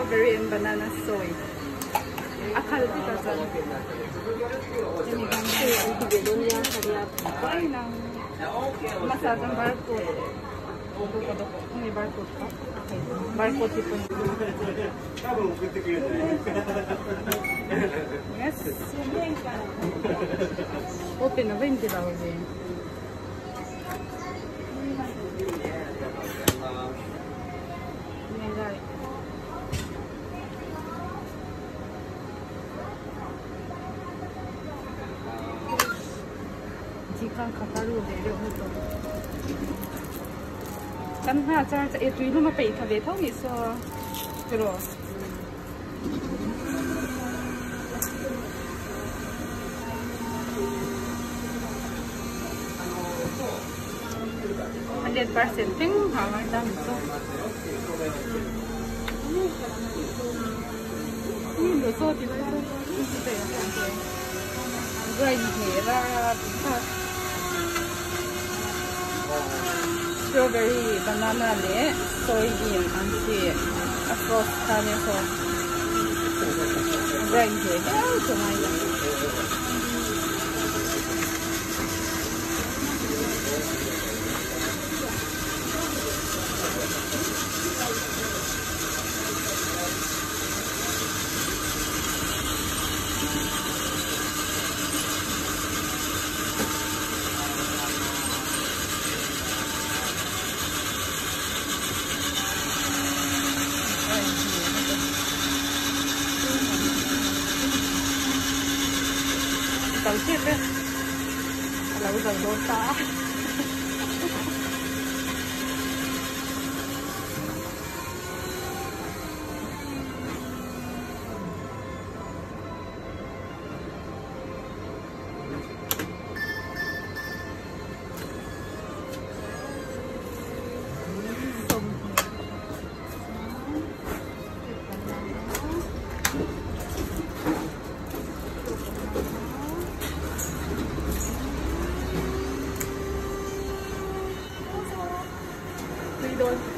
strawberry and banana soy. Akal kita sa ini kan begonia hariap. Ay nang masasang barcode. Doko may barcode ka? Okay. Barcode ito. Yes. Open na ba hindi daw din?時間かかるので両方とも。กันหาจะเอตุยรู้มาไปทะเลเท่านี้ซัวกรอ100% ถึงหาวันดำซัวนี่ดูโซ่ที่ว่านี่จะเป็นอะไรด้วยเหตุค่ะstrawberry banana le soybean anti across tane ko grind ke to mai tàu chết đấy là bây giờ đốt ta Doon.